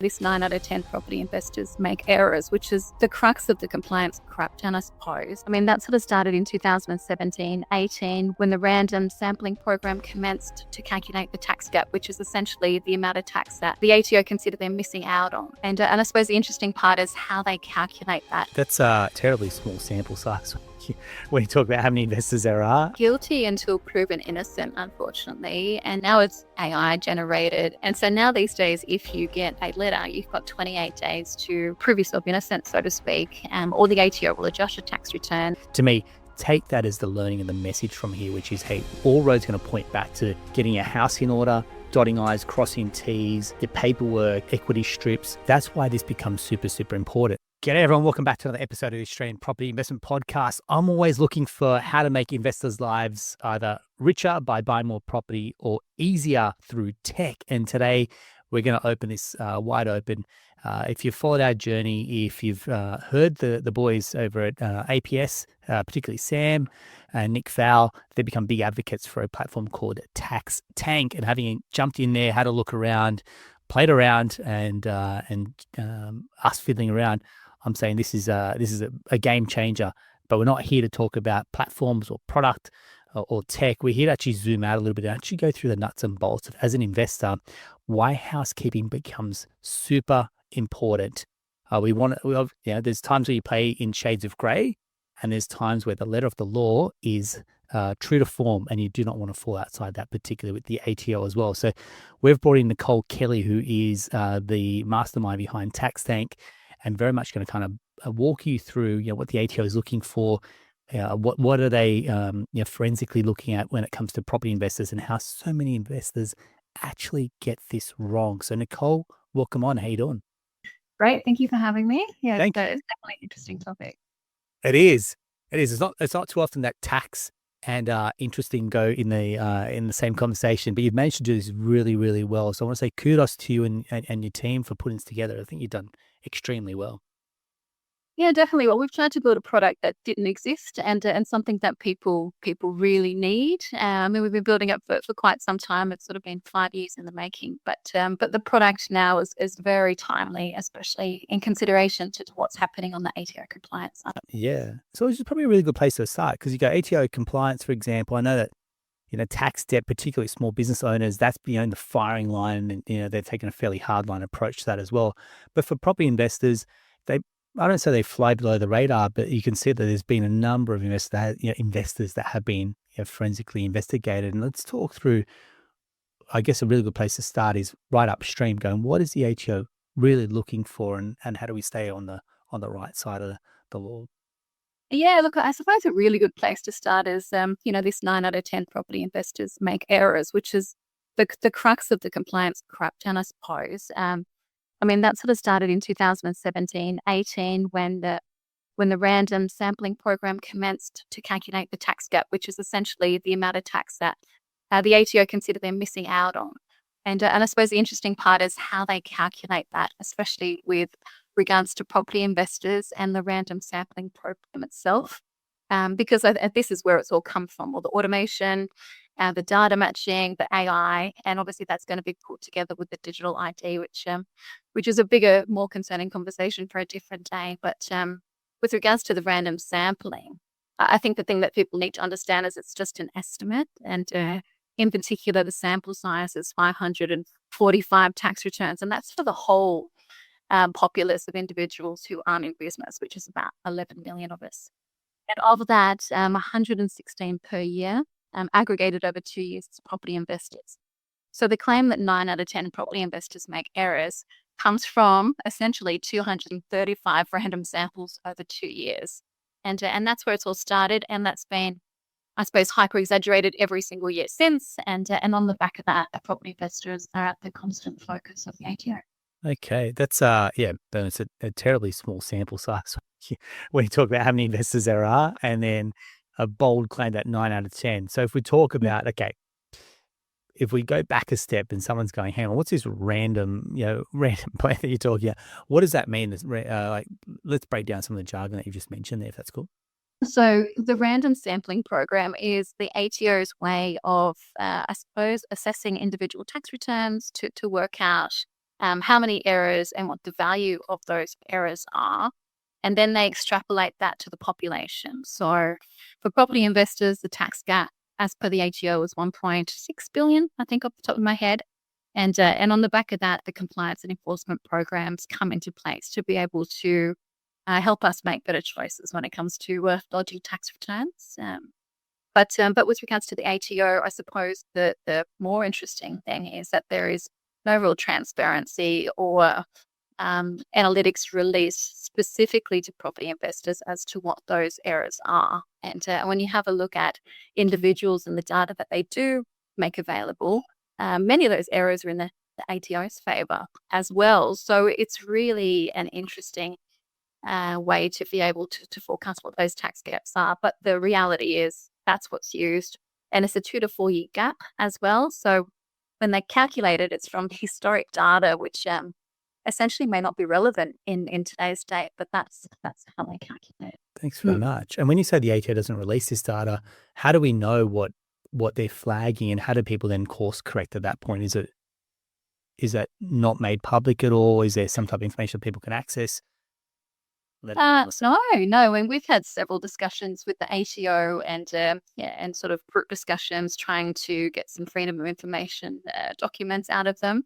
This 9 out of 10 property investors make errors, which is the crux of the compliance crackdown, I suppose. I mean, that sort of started in 2017, 18, when the random sampling program commenced to calculate the tax gap, which is essentially the amount of tax that the ATO consider they're missing out on. And I suppose the interesting part is how they calculate that. That's a terribly small sample size when you talk about how many investors there are. Guilty until proven innocent, unfortunately. And now it's AI generated. And so now these days, if you get a letter, you've got 28 days to prove yourself innocent, so to speak, or the ATO will adjust your tax return. To me, take that as the learning and the message from here, which is, hey, all roads going to point back to getting your house in order, dotting I's, crossing T's, your paperwork, equity strips. That's why this becomes super, super important. G'day everyone, welcome back to another episode of the Australian Property Investment Podcast. I'm always looking for how to make investors' lives either richer by buying more property or easier through tech. And today we're going to open this wide open. If you've followed our journey, if you've heard the boys over at APS, particularly Sam and Nick Fowl, they've become big advocates for a platform called TaxTank, and having jumped in there, had a look around, played around, and us fiddling around, I'm saying this is a game changer. But we're not here to talk about platforms or product or tech. We're here to actually zoom out a little bit and actually go through the nuts and bolts of, as an investor, why housekeeping becomes super important. There's times where you play in shades of grey, and there's times where the letter of the law is true to form, and you do not want to fall outside that, particularly with the ATO as well. So we've brought in Nicole Kelly, who is the mastermind behind TaxTank, and very much going to kind of walk you through, what the ATO is looking for, what are they forensically looking at when it comes to property investors, and how so many investors actually get this wrong. So Nicole, welcome on. How you doing? Great, thank you for having me. Yeah, Thank you. it's definitely an interesting topic. It is. It's not too often that tax and interesting go in the same conversation, but you've managed to do this really, really well. So I want to say kudos to you and your team for putting this together. I think you've done extremely well. Yeah, definitely. Well, we've tried to build a product that didn't exist and something that people really need. And we've been building it for quite some time. It's sort of been 5 years in the making, but the product now is very timely, especially in consideration to what's happening on the ATO compliance side. Yeah. So it's probably a really good place to start, because you go ATO compliance, for example. I know that tax debt, particularly small business owners, that's the firing line, and they're taking a fairly hard line approach to that as well. But for property investors, I don't say they fly below the radar, but you can see that there's been a number of investors that have been forensically investigated. And let's talk through, I guess a really good place to start is right upstream, going, what is the ATO really looking for, and how do we stay on the right side of the law? Yeah, look, I suppose a really good place to start is, this 9 out of 10 property investors make errors, which is the crux of the compliance crackdown, I suppose. I mean, that sort of started in 2017, 18, when the random sampling program commenced to calculate the tax gap, which is essentially the amount of tax that the ATO consider they're missing out on. And I suppose the interesting part is how they calculate that, especially with regards to property investors and the random sampling program itself, because this is where it's all come from, all the automation, the data matching, the AI, and obviously that's going to be put together with the digital ID, which is a bigger, more concerning conversation for a different day. But with regards to the random sampling, I think the thing that people need to understand is it's just an estimate, and in particular, the sample size is 545 tax returns, and that's for the whole populace of individuals who aren't in business, which is about 11 million of us. And of that, 116 per year, aggregated over 2 years to property investors. So the claim that 9 out of 10 property investors make errors comes from essentially 235 random samples over 2 years. And that's where it's all started. And that's been, I suppose, hyper exaggerated every single year since. And on the back of that, the property investors are at the constant focus of the ATO. Okay, that's but it's a terribly small sample size when you talk about how many investors there are, and then a bold claim that 9 out of 10. So if we talk about, okay, if we go back a step and someone's going, hang on, what's this random plan that you're talking about? What does that mean? Let's break down some of the jargon that you just mentioned there, if that's cool. So the random sampling program is the ATO's way of, I suppose, assessing individual tax returns to work out how many errors and what the value of those errors are. And then they extrapolate that to the population. So for property investors, the tax gap, as per the ATO, is 1.6 billion, I think, off the top of my head. And on the back of that, the compliance and enforcement programs come into place to be able to help us make better choices when it comes to dodgy tax returns. But with regards to the ATO, I suppose the more interesting thing is that there is no real transparency or analytics released specifically to property investors as to what those errors are. And when you have a look at individuals and the data that they do make available, many of those errors are in the ATO's favor as well. So it's really an interesting way to be able to forecast what those tax gaps are. But the reality is that's what's used. And it's a 2 to 4 year gap as well. So when they calculate it, it's from historic data, which essentially may not be relevant in today's date, but that's how they calculate it. Thanks very much. And when you say the ATO doesn't release this data, how do we know what they're flagging, and how do people then course correct at that point? Is that not made public at all? Is there some type of information that people can access? No. And we've had several discussions with the ATO and sort of group discussions trying to get some freedom of information documents out of them.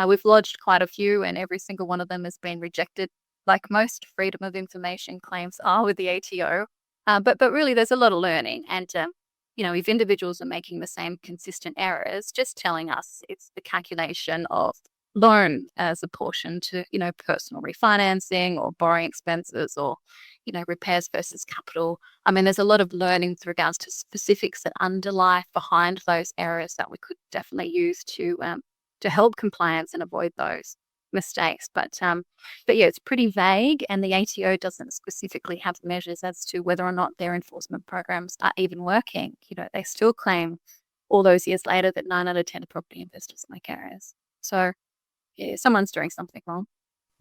We've lodged quite a few, and every single one of them has been rejected, like most freedom of information claims are with the ATO. But really, there's a lot of learning, and if individuals are making the same consistent errors, just telling us it's the calculation of loan as a portion to, personal refinancing or borrowing expenses or, repairs versus capital. I mean, there's a lot of learning with regards to specifics that underlie behind those errors that we could definitely use to help compliance and avoid those mistakes. But yeah, it's pretty vague, and the ATO doesn't specifically have measures as to whether or not their enforcement programs are even working. They still claim all those years later that 9 out of 10 property investors make errors. So yeah, someone's doing something wrong.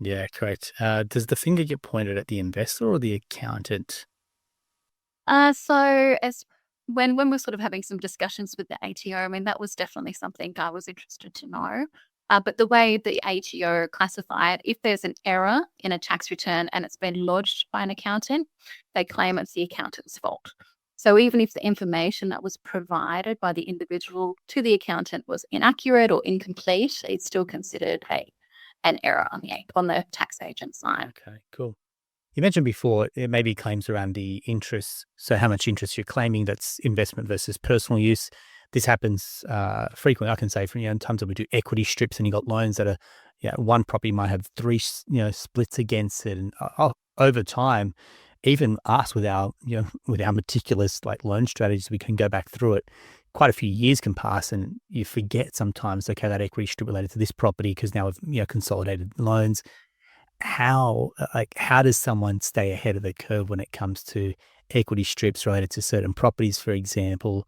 Yeah, correct. Does the finger get pointed at the investor or the accountant? So when we're sort of having some discussions with the ATO, I mean, that was definitely something I was interested to know. But the way the ATO classify it, if there's an error in a tax return and it's been lodged by an accountant, they claim it's the accountant's fault. So even if the information that was provided by the individual to the accountant was inaccurate or incomplete, it's still considered an error on the tax agent side. Okay, cool. You mentioned before it may be claims around the interest. So how much interest you're claiming, that's investment versus personal use. This happens frequently. I can say from times that we do equity strips and you got loans that are, one property might have 3 splits against it, and over time, even us with our meticulous loan strategies, we can go back through it. Quite a few years can pass, and you forget sometimes. Okay, that equity strip related to this property because now we've consolidated loans. How does someone stay ahead of the curve when it comes to equity strips related to certain properties, for example,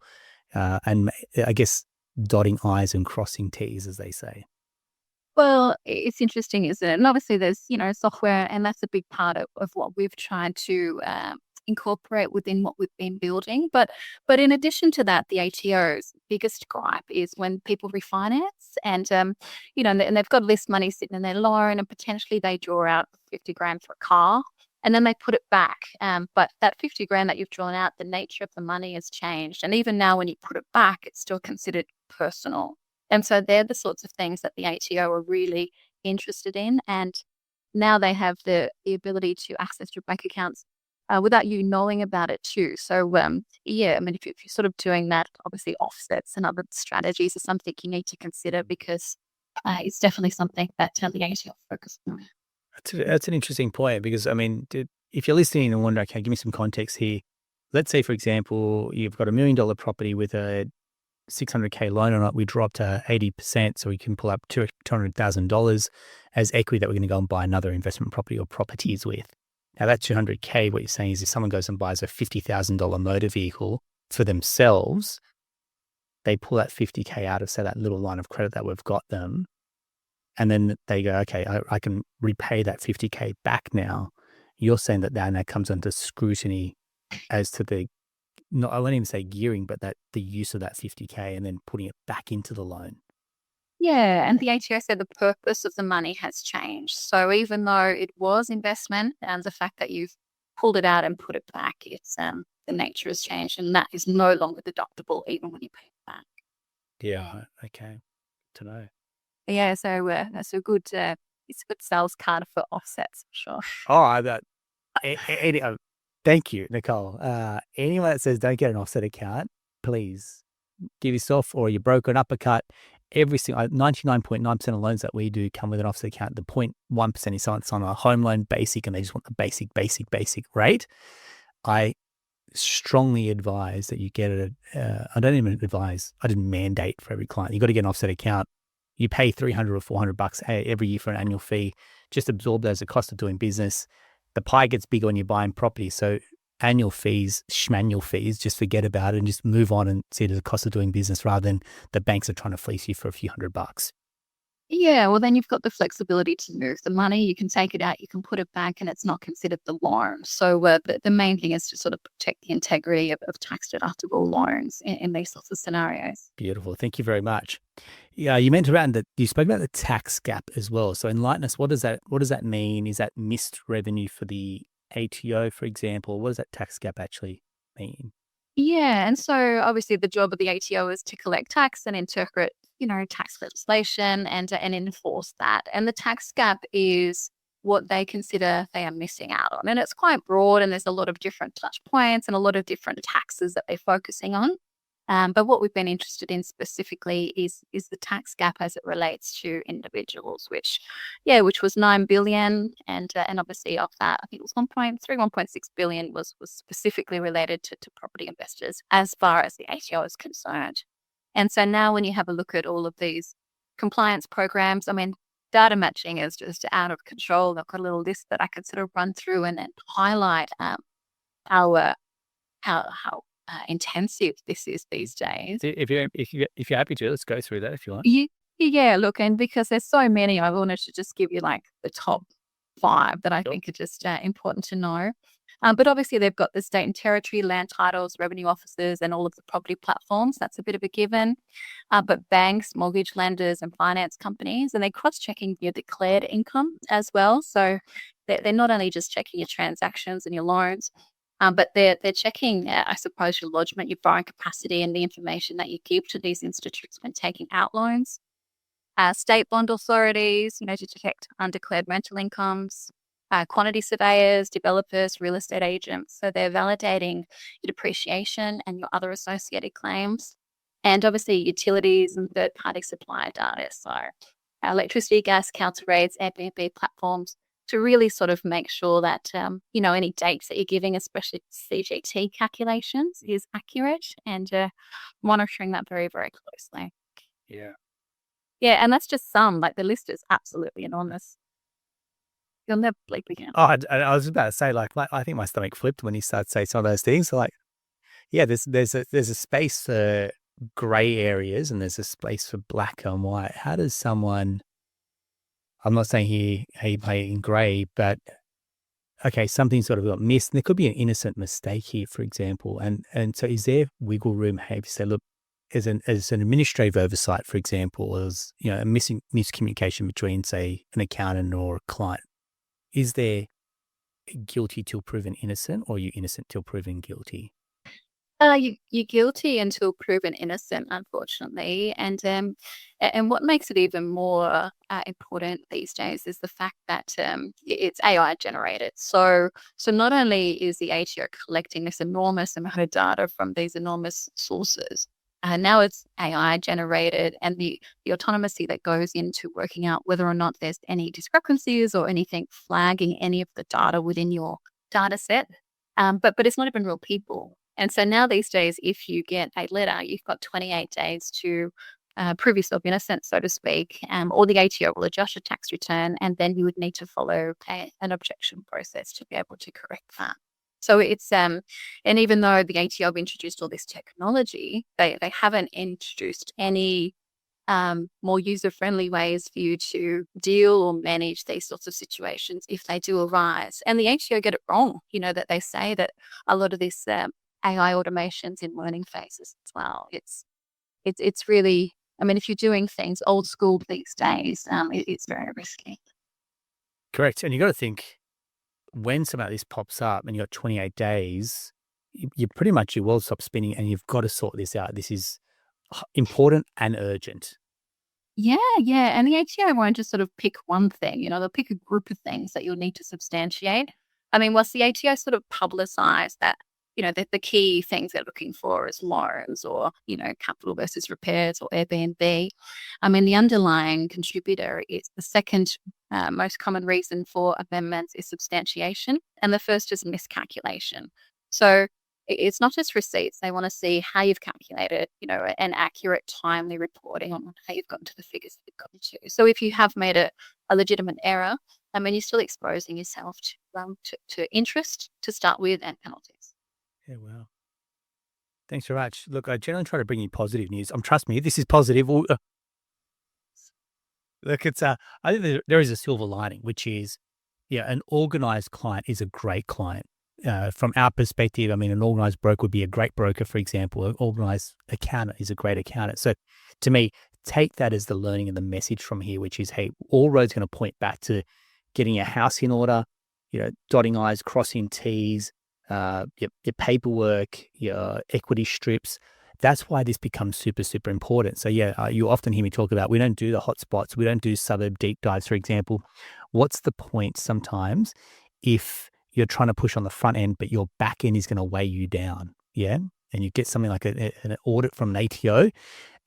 and I guess dotting I's and crossing T's, as they say? Well, it's interesting, isn't it? And obviously there's, software, and that's a big part of what we've tried to incorporate within what we've been building. But in addition to that, the ATO's biggest gripe is when people refinance and, and they've got less money sitting in their loan, and potentially they draw out 50 grand for a car and then they put it back. But that 50 grand that you've drawn out, the nature of the money has changed. And even now when you put it back, it's still considered personal. And so they're the sorts of things that the ATO are really interested in. And now they have the ability to access your bank accounts without you knowing about it too. So, yeah, I mean, if you're sort of doing that, obviously offsets and other strategies are something you need to consider, because it's definitely something that the ATO focus on. That's an interesting point, because, I mean, if you're listening and wondering, okay, give me some context here. Let's say, for example, you've got $1 million property with a $600K loan on it. We drop to 80%, so we can pull up $200,000 as equity that we're going to go and buy another investment property or properties with. Now, that $200K, what you're saying is if someone goes and buys a $50,000 motor vehicle for themselves, they pull that $50K out of, say, that little line of credit that we've got them, and then they go, okay, I can repay that $50K back now. You're saying that that comes under scrutiny as to I won't even say gearing, but that the use of that $50K and then putting it back into the loan. Yeah, and the ATO said the purpose of the money has changed. So even though it was investment, and the fact that you've pulled it out and put it back, it's the nature has changed, and that is no longer deductible even when you pay it back. Yeah. Okay. To know. Yeah, so that's a good it's a good sales card for offsets for sure. Oh, thank you, Nicole. Anyone that says don't get an offset account, please give yourself or your broker an uppercut. Every single 99.9% of loans that we do come with an offset account. The 0.1% is someone's on a home loan basic and they just want the basic rate. I strongly advise that you get it. I don't even advise. I didn't mandate for every client. You got to get an offset account. You pay $300 or $400 every year for an annual fee. Just absorb that as a cost of doing business. The pie gets bigger when you're buying property. So annual fees, schmanual fees, just forget about it and just move on and see it as a cost of doing business rather than the banks are trying to fleece you for a few $100. Yeah, well, then you've got the flexibility to move the money. You can take it out, you can put it back, and it's not considered the loan. So the main thing is to sort of protect the integrity of tax deductible loans in these sorts of scenarios. Beautiful. Thank you very much. Yeah, you mentioned around that you spoke about the tax gap as well. So enlighten us. What does that mean? Is that missed revenue for the ATO, for example? What does that tax gap actually mean? Yeah, and so obviously the job of the ATO is to collect tax and interpret, tax legislation and enforce that. And the tax gap is what they consider they are missing out on. And it's quite broad and there's a lot of different touch points and a lot of different taxes that they're focusing on. But what we've been interested in specifically is the tax gap as it relates to individuals, which was 9 billion, and obviously of that, I think it was 1.6 billion was specifically related to property investors as far as the ATO is concerned. And so now, when you have a look at all of these compliance programs, I mean, data matching is just out of control. I've got a little list that I could sort of run through and highlight how intensive this is these days. If you're happy to, let's go through that if you want. Yeah, look, and because there's so many, I wanted to just give you like the top 5 that I think are just important to know. But obviously they've got the state and territory, land titles, revenue officers, and all of the property platforms. That's a bit of a given. But banks, mortgage lenders, and finance companies, and they're cross-checking your declared income as well. So they're not only just checking your transactions and your loans, but they're checking, I suppose, your lodgement, your borrowing capacity, and the information that you give to these institutes when taking out loans. State bond authorities, to detect undeclared rental incomes, quantity surveyors, developers, real estate agents. So they're validating your depreciation and your other associated claims. And obviously utilities and third-party supplier data. So electricity, gas, council rates, Airbnb platforms, to really sort of make sure that, any dates that you're giving, especially CGT calculations, is accurate, and monitoring that very, very closely. Yeah. Yeah, and that's just some. Like, the list is absolutely enormous. You'll never bleep again. Oh, I was about to say, like, I think my stomach flipped when you started to say some of those things. So, like, yeah, there's a space for grey areas and there's a space for black and white. How does someone... I'm not saying here, hey, you play in grey, but okay, something sort of got missed. And there could be an innocent mistake here, for example. And so is there wiggle room? Hey, you say, look, as an administrative oversight, for example, as a miscommunication between, say, an accountant or a client, is there guilty till proven innocent, or are you innocent till proven guilty? You're guilty until proven innocent, unfortunately. And what makes it even more important these days is the fact that it's AI generated. So not only is the ATO collecting this enormous amount of data from these enormous sources, now it's AI generated, and the autonomy that goes into working out whether or not there's any discrepancies or anything flagging any of the data within your data set. But it's not even real people. And so now these days, if you get a letter, you've got 28 days to prove yourself innocent, so to speak, or the ATO will adjust your tax return, and then you would need to follow an objection process to be able to correct that. So it's and even though the ATO have introduced all this technology, they haven't introduced any more user-friendly ways for you to deal or manage these sorts of situations if they do arise. And the ATO get it wrong, that they say that a lot of this AI automation's in learning phases as well. It's really I mean, if you're doing things old school these days, it's very risky. Correct. And you got to think when something like this pops up and you got 28 days, you pretty much your world stops spinning and you've got to sort this out. This is important and urgent. Yeah, yeah. And the ATO won't just sort of pick one thing, they'll pick a group of things that you'll need to substantiate. I mean, whilst the ATO sort of publicise that, the key things they're looking for is loans or, capital versus repairs or Airbnb. I mean, the underlying contributor is the second most common reason for amendments is substantiation, and the first is miscalculation. So it's not just receipts. They want to see how you've calculated, an accurate, timely reporting on how you've gotten to the figures that you've gotten to. So if you have made a legitimate error, I mean, you're still exposing yourself to interest to start with and penalties. Yeah, wow. Thanks very much. Look, I generally try to bring you positive news. Trust me, this is positive. Look, I think there is a silver lining, which is, an organized client is a great client. From our perspective, I mean, an organized broker would be a great broker, for example. An organized accountant is a great accountant. So to me, take that as the learning and the message from here, which is, hey, all roads going to point back to getting your house in order, dotting I's, crossing T's, your paperwork, your equity strips. That's why this becomes super, super important. So you often hear me talk about, we don't do the hotspots. We don't do suburb deep dives, for example. What's the point sometimes if you're trying to push on the front end, but your back end is going to weigh you down? Yeah. And you get something like an audit from an ATO,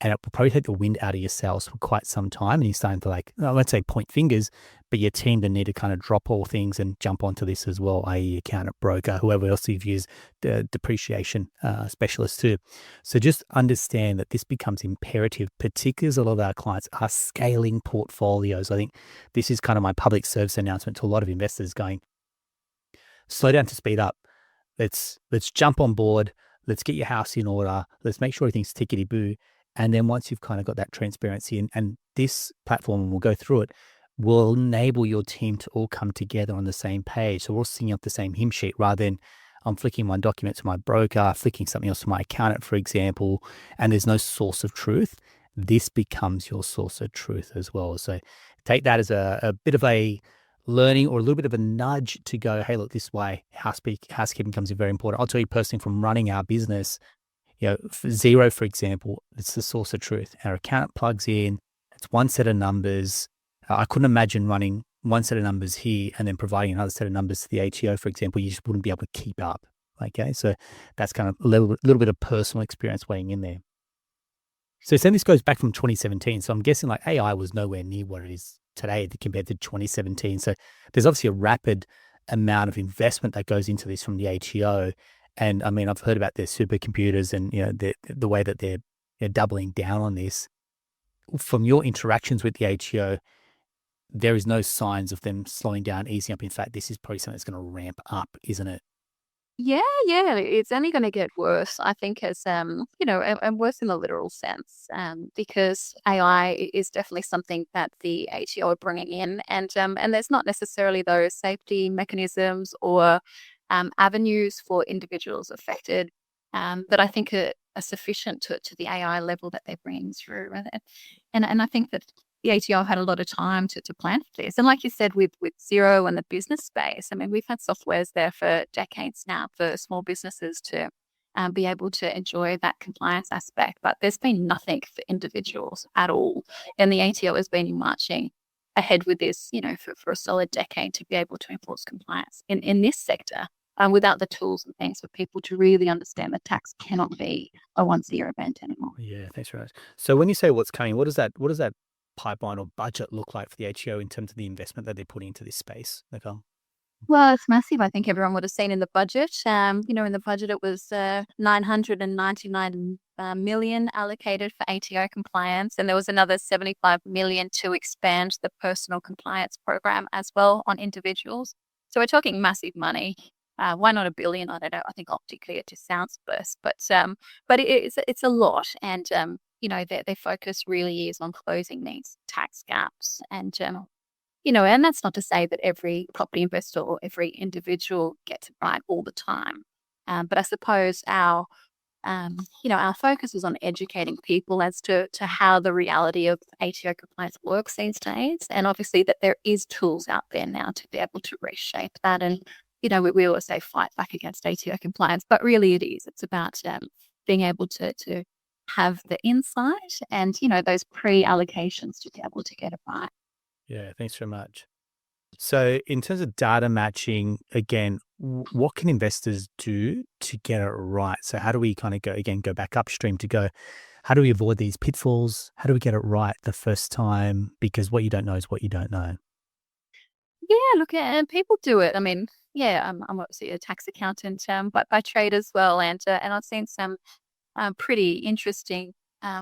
and it will probably take the wind out of your sails for quite some time. And you're starting to I won't say point fingers, but your team then need to kind of drop all things and jump onto this as well, i.e. accountant, broker, whoever else you've used, the depreciation specialist too. So just understand that this becomes imperative, particularly as a lot of our clients are scaling portfolios. I think this is kind of my public service announcement to a lot of investors going, slow down to speed up. Let's jump on board. Let's get your house in order. Let's make sure everything's tickety-boo. And then once you've kind of got that transparency and this platform, and we'll go through it, will enable your team to all come together on the same page. So we're all singing off the same hymn sheet rather than I'm flicking one document to my broker, flicking something else to my accountant, for example, and there's no source of truth. This becomes your source of truth as well. So take that as a bit of a learning or a little bit of a nudge to go, hey, look, this way housekeeping becomes very important. I'll tell you personally from running our business, for Xero, for example, it's the source of truth. Our accountant plugs in, it's one set of numbers. I couldn't imagine running one set of numbers here and then providing another set of numbers to the ATO, for example. You just wouldn't be able to keep up. Okay, so that's kind of a little bit of personal experience weighing in there. So saying this goes back from 2017. So I'm guessing like AI was nowhere near what it is today compared to 2017. So there's obviously a rapid amount of investment that goes into this from the ATO. And I mean, I've heard about their supercomputers and, the way that they're doubling down on this. From your interactions with the ATO, there is no signs of them slowing down, easing up. In fact, this is probably something that's going to ramp up, isn't it? Yeah, it's only going to get worse, I think, as and worse in the literal sense, because AI is definitely something that the ATO are bringing in, and there's not necessarily those safety mechanisms or avenues for individuals affected that I think are sufficient to the AI level that they're bringing through, and I think that the ATO had a lot of time to plan for this. And like you said, with Xero and the business space, I mean, we've had softwares there for decades now for small businesses to be able to enjoy that compliance aspect. But there's been nothing for individuals at all. And the ATO has been marching ahead with this, for a solid decade to be able to enforce compliance in this sector without the tools and things for people to really understand that tax cannot be a once-a-year event anymore. Yeah, thanks very much. So when you say what's coming, what does that pipeline or budget look like for the ATO in terms of the investment that they're putting into this space, Nicole? Well, it's massive. I think everyone would have seen in the budget. In the budget, it was 999 million allocated for ATO compliance, and there was another 75 million to expand the personal compliance program as well on individuals. So we're talking massive money. Why not a billion? I don't know. I think optically it just sounds worse, but it's a lot, and their focus really is on closing these tax gaps, and and that's not to say that every property investor or every individual gets it right all the time, but I suppose our our focus is on educating people as to how the reality of ATO compliance works these days. And obviously that there is tools out there now to be able to reshape that. And, we always say fight back against ATO compliance, but really it is. It's about being able to have the insight and, those pre-allocations to be able to get it right. Yeah, thanks very much. So in terms of data matching, again, what can investors do to get it right? So how do we kind of go back upstream to go, how do we avoid these pitfalls? How do we get it right the first time? Because what you don't know is what you don't know. Yeah, look, and people do it. I mean, yeah, I'm obviously a tax accountant, but by trade as well, and I've seen some pretty interesting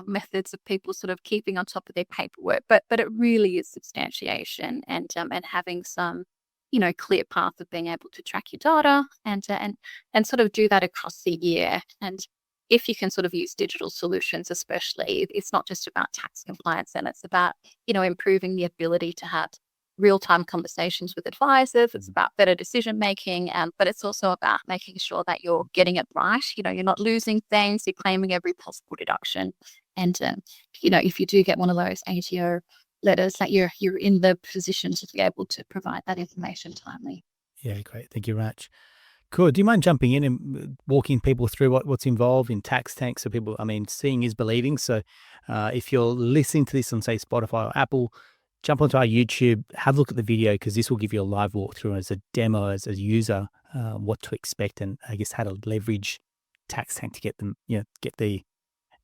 methods of people sort of keeping on top of their paperwork. But it really is substantiation and having some clear path of being able to track your data and sort of do that across the year. And if you can sort of use digital solutions, especially, it's not just about tax compliance, and it's about improving the ability to have real-time conversations with advisors. It's about better decision making, but it's also about making sure that you're getting it right. You're not losing things, you're claiming every possible deduction. And, if you do get one of those ATO letters, that you're in the position to be able to provide that information timely. Yeah, great. Thank you, Rach. Cool. Do you mind jumping in and walking people through what's involved in TaxTank? So people, seeing is believing. So if you're listening to this on, say, Spotify or Apple, jump onto our YouTube, have a look at the video, because this will give you a live walkthrough as a demo, as a user, what to expect, and I guess how to leverage TaxTank to get them, get the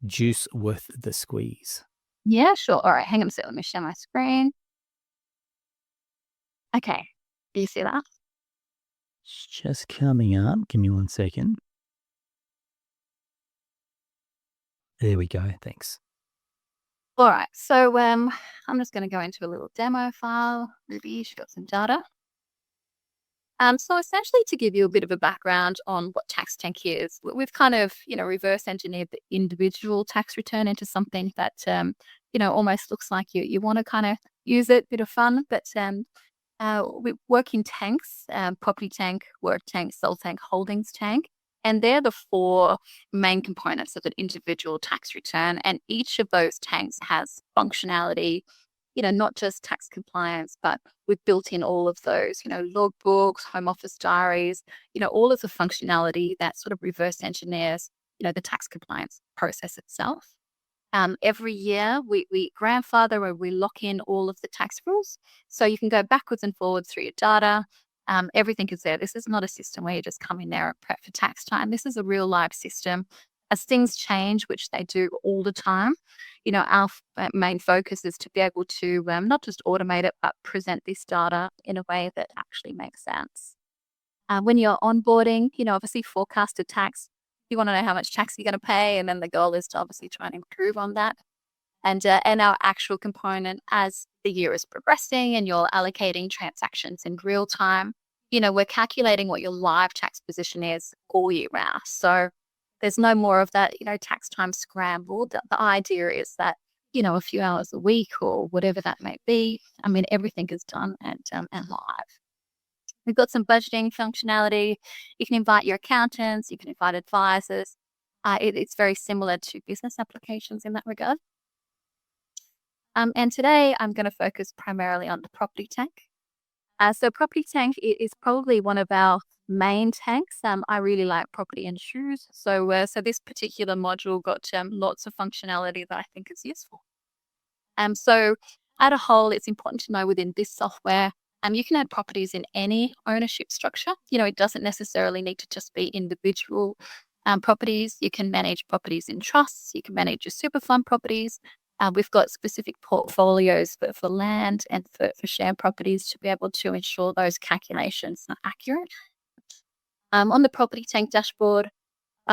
juice worth the squeeze. Yeah, sure. All right, hang on a second. Let me share my screen. Okay. Do you see that? It's just coming up. Give me 1 second. There we go. Thanks. All right. So I'm just going to go into a little demo file. Maybe she's got some data. So essentially, to give you a bit of a background on what TaxTank is, we've kind of, reverse engineered the individual tax return into something that, almost looks like you want to kind of use it, bit of fun. But we work in tanks, property tank, work tank, sole tank, holdings tank. And they're the 4 main components of an individual tax return. And each of those tanks has functionality, not just tax compliance, but we've built in all of those, logbooks, home office diaries, all of the functionality that sort of reverse engineers, the tax compliance process itself. Every year we grandfather or we lock in all of the tax rules. So you can go backwards and forwards through your data. Everything is there. This is not a system where you just come in there and prep for tax time. This is a real live system. As things change, which they do all the time, our main focus is to be able to not just automate it, but present this data in a way that actually makes sense. When you're onboarding, obviously forecasted tax, you want to know how much tax you're going to pay, and then the goal is to obviously try and improve on that. And our actual component, as the year is progressing and you're allocating transactions in real time, we're calculating what your live tax position is all year round. So there's no more of that, tax time scramble. The idea is that, a few hours a week or whatever that may be, everything is done and live. We've got some budgeting functionality. You can invite your accountants, you can invite advisors. It's very similar to business applications in that regard. And today I'm going to focus primarily on the property tank. So property tank is probably one of our main tanks. I really like property and shoes. So this particular module got lots of functionality that I think is useful. So at a whole, it's important to know within this software, you can add properties in any ownership structure. It doesn't necessarily need to just be individual properties. You can manage properties in trusts. You can manage your super fund properties. We've got specific portfolios for land and for share properties to be able to ensure those calculations are accurate. On the property tank dashboard,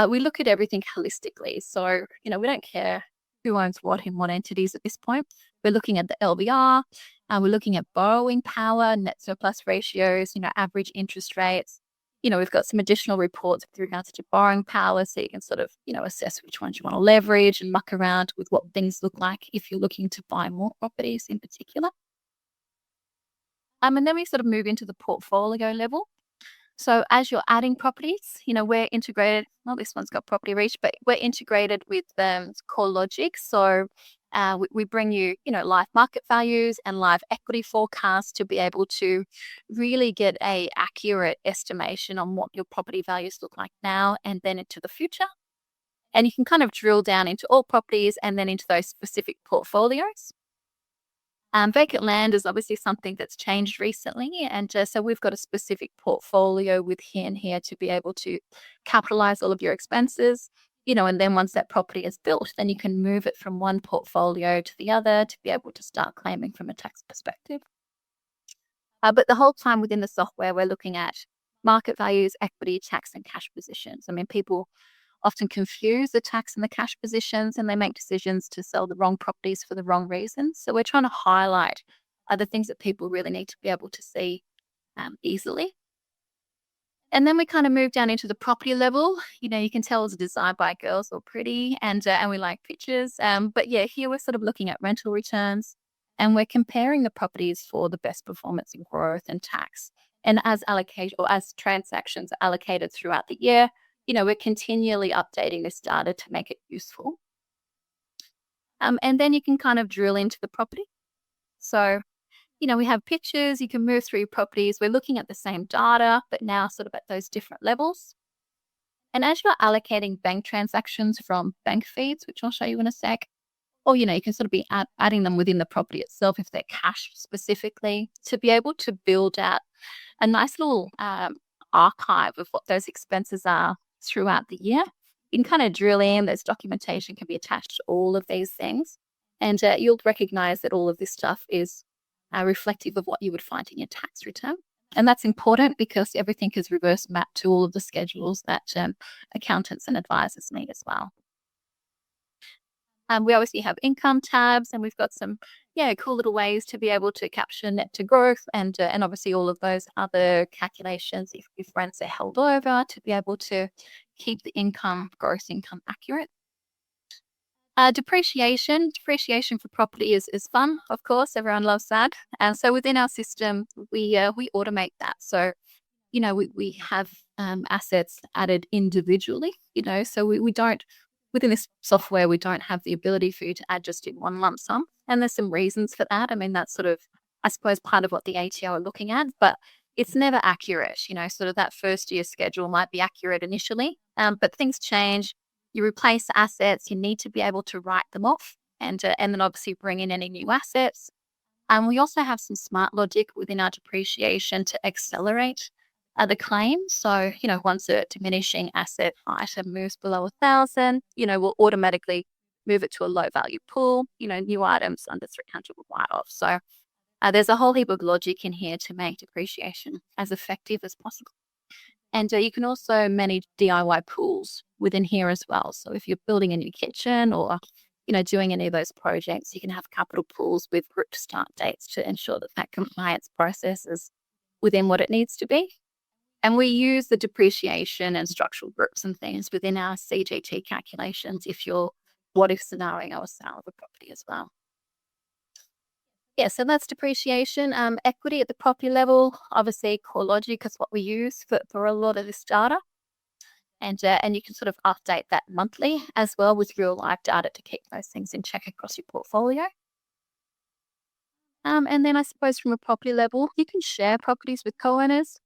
we look at everything holistically. So, we don't care who owns what in what entities at this point. We're looking at the LVR. We're looking at borrowing power, net surplus ratios, average interest rates. We've got some additional reports with regards to borrowing power, so you can sort of, assess which ones you want to leverage and muck around with what things look like if you're looking to buy more properties in particular. And then we sort of move into the portfolio level. So as you're adding properties, we're integrated. Well, this one's got property reach, but we're integrated with CoreLogic. So we bring you, live market values and live equity forecasts to be able to really get a accurate estimation on what your property values look like now and then into the future. And you can kind of drill down into all properties and then into those specific portfolios. Vacant land is obviously something that's changed recently, and so we've got a specific portfolio with here to be able to capitalize all of your expenses, and then once that property is built, then you can move it from one portfolio to the other to be able to start claiming from a tax perspective. But the whole time within the software, we're looking at market values, equity, tax, and cash positions. I mean, people often confuse the tax and the cash positions, and they make decisions to sell the wrong properties for the wrong reasons. So we're trying to highlight the things that people really need to be able to see easily. And then we kind of move down into the property level. You can tell it's designed by girls or pretty, and we like pictures. But yeah, here we're sort of looking at rental returns, and we're comparing the properties for the best performance in growth and tax. And as transactions are allocated throughout the year, we're continually updating this data to make it useful. And then you can kind of drill into the property. So, we have pictures, you can move through your properties. We're looking at the same data, but now sort of at those different levels. And as you're allocating bank transactions from bank feeds, which I'll show you in a sec, or, you can sort of be adding them within the property itself if they're cash specifically, to be able to build out a nice little archive of what those expenses are throughout the year. You can kind of drill in, there's documentation can be attached to all of these things. And you'll recognize that all of this stuff is reflective of what you would find in your tax return. And that's important because everything is reverse mapped to all of the schedules that accountants and advisors need as well. We obviously have income tabs, and we've got some, cool little ways to be able to capture net to growth and obviously all of those other calculations if rents are held over to be able to keep the gross income accurate. Depreciation for property is fun, of course. Everyone loves that. And so within our system, we automate that. So, we have assets added individually, so we don't, within this software, we don't have the ability for you to add just in one lump sum. And there's some reasons for that. I mean, that's sort of, I suppose, part of what the ATO are looking at, but it's never accurate. Sort of that first year schedule might be accurate initially, but things change. You replace assets, you need to be able to write them off and then obviously bring in any new assets. We also have some smart logic within our depreciation to accelerate the claim. So, once a diminishing asset item moves below 1,000, we'll automatically move it to a low value pool. New items under 300 will write off. So there's a whole heap of logic in here to make depreciation as effective as possible. And you can also manage DIY pools within here as well. So if you're building a new kitchen or, doing any of those projects, you can have capital pools with grouped start dates to ensure that compliance process is within what it needs to be. And we use the depreciation and structural groups and things within our CGT calculations if you're what if scenario or sale of a property as well. Yeah, so that's depreciation. Equity at the property level, obviously CoreLogic is what we use for a lot of this data. And you can sort of update that monthly as well with real life data to keep those things in check across your portfolio. And then I suppose from a property level, you can share properties with co-owners,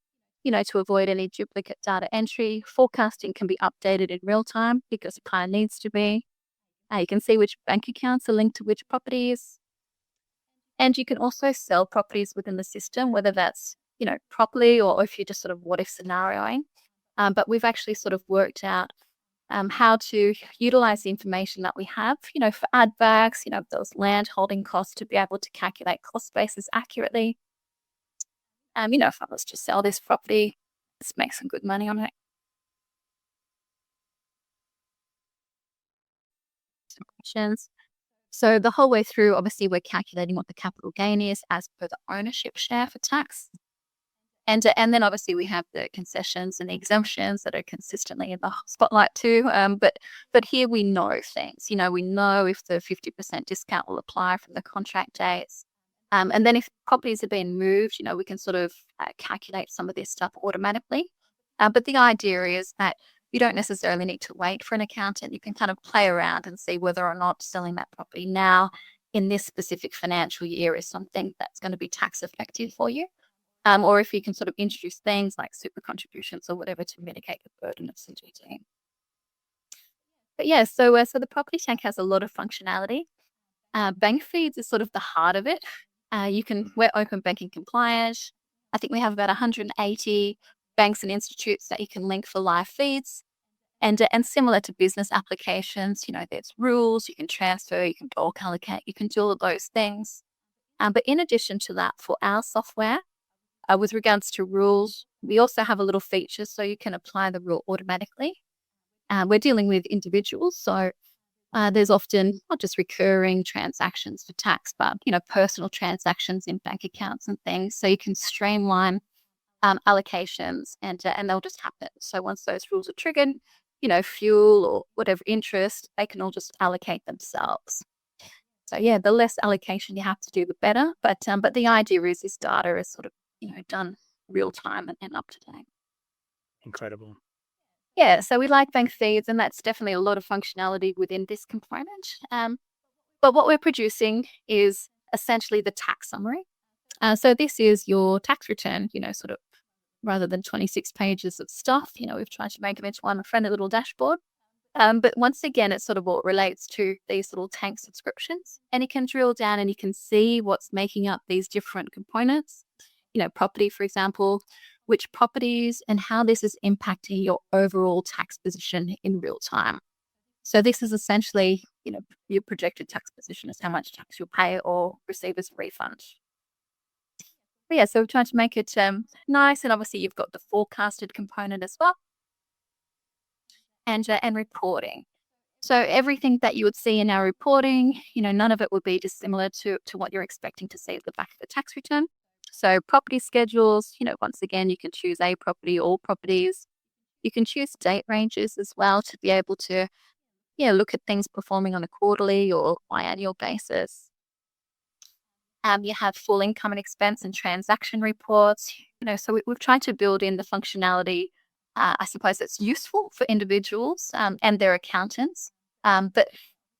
to avoid any duplicate data entry. Forecasting can be updated in real time because it kind of needs to be. You can see which bank accounts are linked to which properties. And you can also sell properties within the system, whether that's, properly or if you're just sort of what if scenarioing. But we've actually sort of worked out how to utilize the information that we have, for add backs, those land holding costs to be able to calculate cost bases accurately. If I was to sell this property, let's make some good money on it. Some questions. So the whole way through, obviously, we're calculating what the capital gain is as per the ownership share for tax. And then obviously we have the concessions and the exemptions that are consistently in the spotlight too. But here we know things. We know if the 50% discount will apply from the contract dates. And then if properties have been moved, we can sort of calculate some of this stuff automatically. But the idea is that you don't necessarily need to wait for an accountant. You can kind of play around and see whether or not selling that property now in this specific financial year is something that's going to be tax effective for you. Or if you can sort of introduce things like super contributions or whatever to mitigate the burden of CGT. But yeah, so the property tank has a lot of functionality. Bank feeds is sort of the heart of it. We're open banking compliant. I think we have about 180 banks and institutes that you can link for live feeds. And similar to business applications, there's rules, you can transfer, you can bulk allocate, you can do all of those things. But in addition to that, for our software, with regards to rules, we also have a little feature so you can apply the rule automatically. We're dealing with individuals, so there's often not just recurring transactions for tax, but personal transactions in bank accounts and things. So you can streamline allocations, and they'll just happen. So once those rules are triggered, fuel or whatever interest, they can all just allocate themselves. So yeah, the less allocation you have to do, the better. But the idea is this data is sort of done real time and up to date. Incredible. Yeah, so we like bank feeds, and that's definitely a lot of functionality within this component. But what we're producing is essentially the tax summary. So this is your tax return, sort of rather than 26 pages of stuff, we've tried to make them into one friendly little dashboard. But once again, it's sort of what relates to these little tank subscriptions. And you can drill down and you can see what's making up these different components. Property, for example, which properties and how this is impacting your overall tax position in real time. So this is essentially, your projected tax position is how much tax you'll pay or receive as a refund. But yeah, so we're trying to make it nice, and obviously you've got the forecasted component as well, and reporting. So everything that you would see in our reporting, none of it would be dissimilar to what you're expecting to see at the back of the tax return. So property schedules, once again, you can choose a property, all properties. You can choose date ranges as well to be able to, look at things performing on a quarterly or biannual basis. You have full income and expense and transaction reports. So we've tried to build in the functionality, I suppose, that's useful for individuals and their accountants. But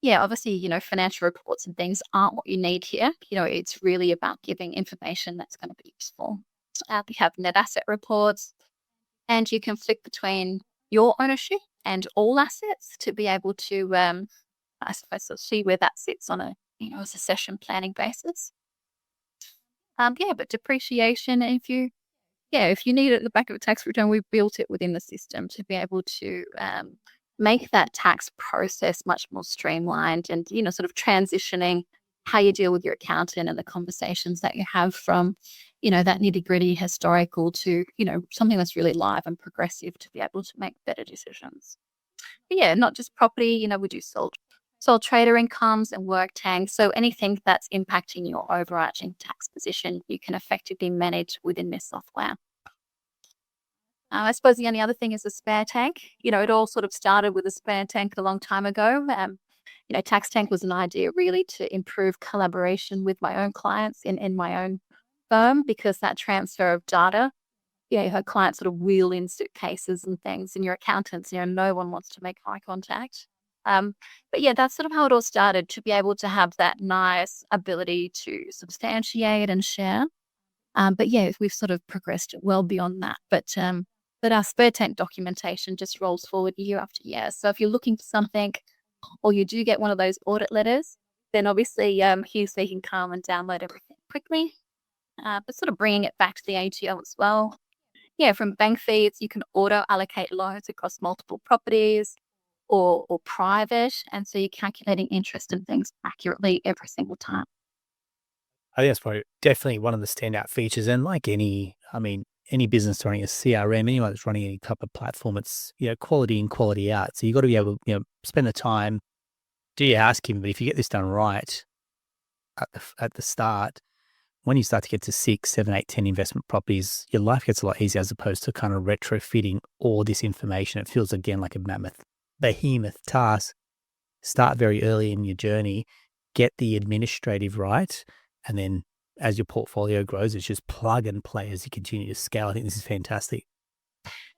yeah, obviously, financial reports and things aren't what you need here. It's really about giving information that's going to be useful. We have net asset reports, and you can flick between your ownership and all assets to be able to, I suppose, see where that sits on a succession planning basis. But depreciation, if you need it at the back of a tax return, we've built it within the system to be able to make that tax process much more streamlined and, sort of transitioning how you deal with your accountant and the conversations that you have from, that nitty-gritty historical to, something that's really live and progressive to be able to make better decisions. But yeah, not just property, we do sole trader incomes and work tanks. So anything that's impacting your overarching tax position, you can effectively manage within this software. I suppose the only other thing is a spare tank. It all sort of started with a spare tank a long time ago. TaxTank was an idea really to improve collaboration with my own clients in my own firm, because that transfer of data, her clients sort of wheel in suitcases and things, and your accountants, no one wants to make eye contact. But yeah, that's sort of how it all started, to be able to have that nice ability to substantiate and share. But yeah, we've sort of progressed well beyond that. But our spare tank documentation just rolls forward year after year. So if you're looking for something, or you do get one of those audit letters, then obviously here so you can come and download everything quickly. But sort of bringing it back to the ATO as well. Yeah, from bank feeds, you can auto allocate loans across multiple properties or private, and so you're calculating interest and things accurately every single time. I think that's probably definitely one of the standout features. And like any business running a CRM, anyone that's running any type of platform, it's quality in, quality out. So you got to be able to spend the time, do your housekeeping. But if you get this done right at the start, when you start to get to 6, 7, 8, 10 investment properties, your life gets a lot easier, as opposed to kind of retrofitting all this information. It feels again like a behemoth task. Start very early in your journey, get the administrative right, and then as your portfolio grows, it's just plug and play as you continue to scale. I think this is fantastic.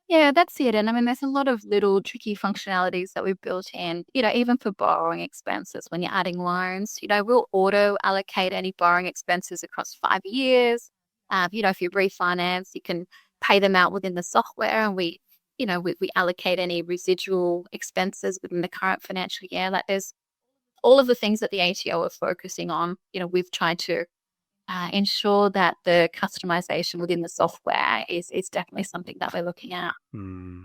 Yeah, that's it. And I mean, there's a lot of little tricky functionalities that we've built in, even for borrowing expenses when you're adding loans. We'll auto allocate any borrowing expenses across 5 years. If you refinance, you can pay them out within the software, and we allocate any residual expenses within the current financial year. Like there's all of the things that the ATO are focusing on. We've tried to ensure that the customization within the software is definitely something that we're looking at. Hmm.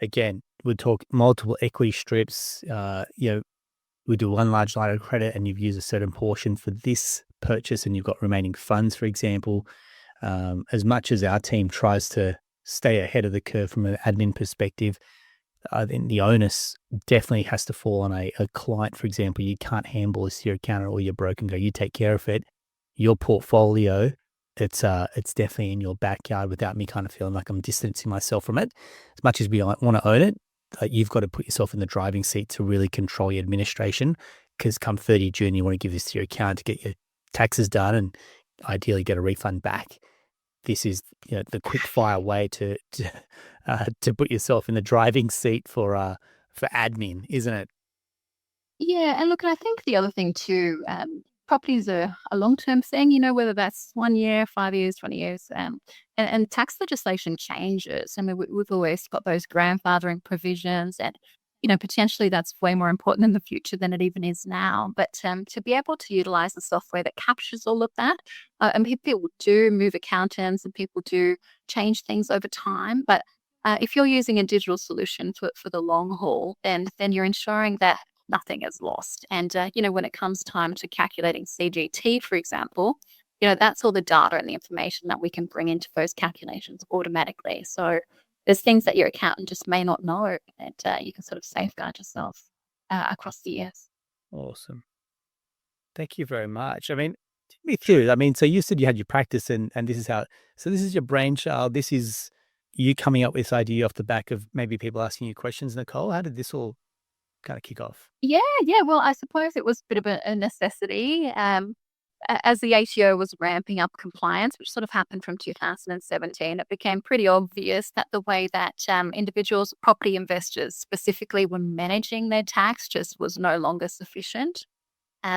Again, we'll talk multiple equity strips. We do one large line of credit and you've used a certain portion for this purchase and you've got remaining funds, for example. As much as our team tries to stay ahead of the curve from an admin perspective, I think the onus definitely has to fall on a client. For example, you can't handle this to your accountant or your broker and go, you take care of it. Your portfolio, it's definitely in your backyard without me kind of feeling like I'm distancing myself from it. As much as we want to own it, you've got to put yourself in the driving seat to really control your administration, because come 30 June, you want to give this to your accountant to get your taxes done and ideally get a refund back. This is the quick fire way to put yourself in the driving seat for admin, isn't it? Yeah, and look, I think the other thing too, properties are a long-term thing, whether that's 1 year, 5 years, 20 years, and tax legislation changes. I mean, we've always got those grandfathering provisions, and potentially that's way more important in the future than it even is now. But to be able to utilize the software that captures all of that, and people do move accountants, and people do change things over time, but if you're using a digital solution for the long haul, then you're ensuring that nothing is lost. And, when it comes time to calculating CGT, for example, that's all the data and the information that we can bring into those calculations automatically. So there's things that your accountant just may not know that you can sort of safeguard yourself across the years. Awesome. Thank you very much. I mean, take me through. I mean, so you said you had your practice and this is how, so this is your brainchild. This is you coming up with this idea off the back of maybe people asking you questions, Nicole. How did this all kind of kick off? Yeah, yeah. Well, I suppose it was a bit of a necessity. As the ATO was ramping up compliance, which sort of happened from 2017, it became pretty obvious that the way that individuals, property investors specifically, were managing their tax just was no longer sufficient.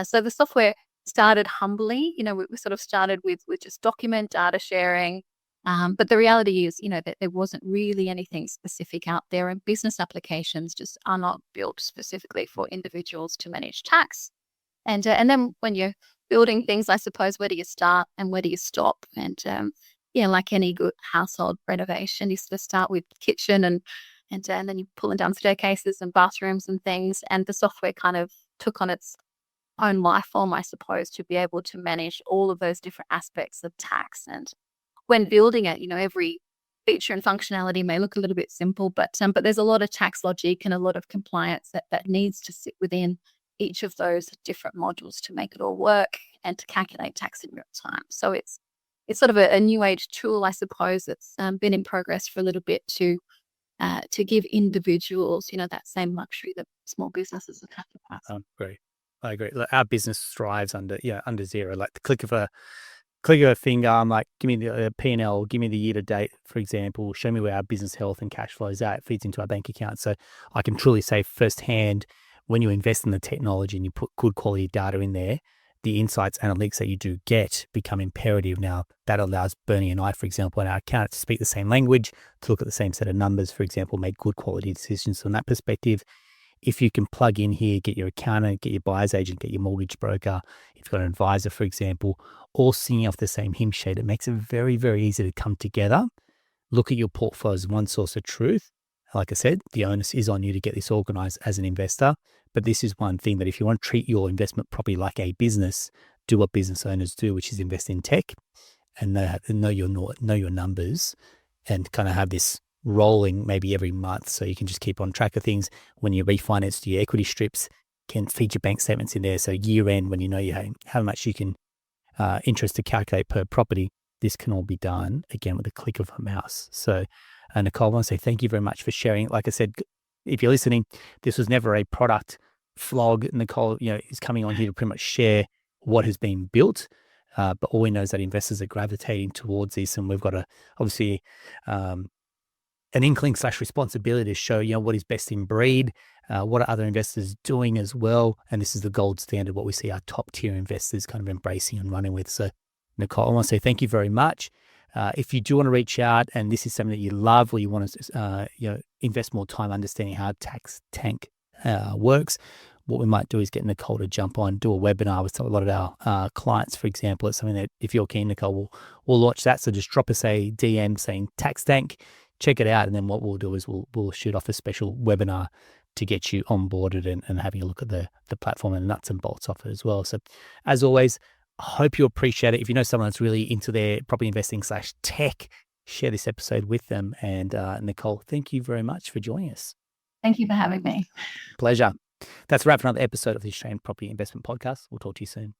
So the software started humbly. We sort of started with just document data sharing. But the reality is, that there wasn't really anything specific out there, and business applications just are not built specifically for individuals to manage tax. And then when you're building things, I suppose, where do you start and where do you stop? And yeah, like any good household renovation, you sort of start with kitchen and then you're pulling down staircases and bathrooms and things. And the software kind of took on its own life form, I suppose, to be able to manage all of those different aspects of tax. And when building it, every feature and functionality may look a little bit simple, but there's a lot of tax logic and a lot of compliance that needs to sit within each of those different modules to make it all work and to calculate tax in real time. So it's sort of a new age tool, I suppose, that's been in progress for a little bit to give individuals, that same luxury that small businesses have had in the past. Great. I agree. Look, our business thrives under zero. Like the click of a finger. I'm like, give me the P&L, give me the year to date, for example, show me where our business health and cash flow is at. It feeds into our bank account. So I can truly say firsthand, when you invest in the technology and you put good quality data in there, the insights, analytics that you do get become imperative. Now that allows Bernie and I, for example, and our account to speak the same language, to look at the same set of numbers, for example, make good quality decisions from that perspective. If you can plug in here, get your accountant, get your buyer's agent, get your mortgage broker, if you've got an advisor, for example, all singing off the same hymn sheet, it makes it very, very easy to come together. Look at your portfolio as one source of truth. Like I said, the onus is on you to get this organized as an investor. But this is one thing that if you want to treat your investment property like a business, do what business owners do, which is invest in tech and know your numbers and kind of have this rolling maybe every month so you can just keep on track of things. When you refinance to your equity strips, can feed your bank statements in there. So year end, when you know how much you can interest to calculate per property, this can all be done again with a click of a mouse. So Nicole, I want to say thank you very much for sharing. Like I said, if you're listening, this was never a product flog. Nicole, is coming on here to pretty much share what has been built. But all we know is that investors are gravitating towards this, and we've got to obviously an inkling/responsibility to show, what is best in breed, what are other investors doing as well. And this is the gold standard, what we see our top tier investors kind of embracing and running with. So Nicole, I want to say thank you very much. If you do want to reach out and this is something that you love, or you want to invest more time understanding how TaxTank works, what we might do is get Nicole to jump on, do a webinar with a lot of our clients, for example. It's something that if you're keen, Nicole, we'll launch that. So just drop us a DM saying TaxTank, check it out. And then what we'll do is we'll shoot off a special webinar to get you onboarded and having a look at the platform and the nuts and bolts of it as well. So as always, I hope you appreciate it. If you know someone that's really into their property investing/tech, share this episode with them. And Nicole, thank you very much for joining us. Thank you for having me. Pleasure. That's a wrap for another episode of the Australian Property Investment Podcast. We'll talk to you soon.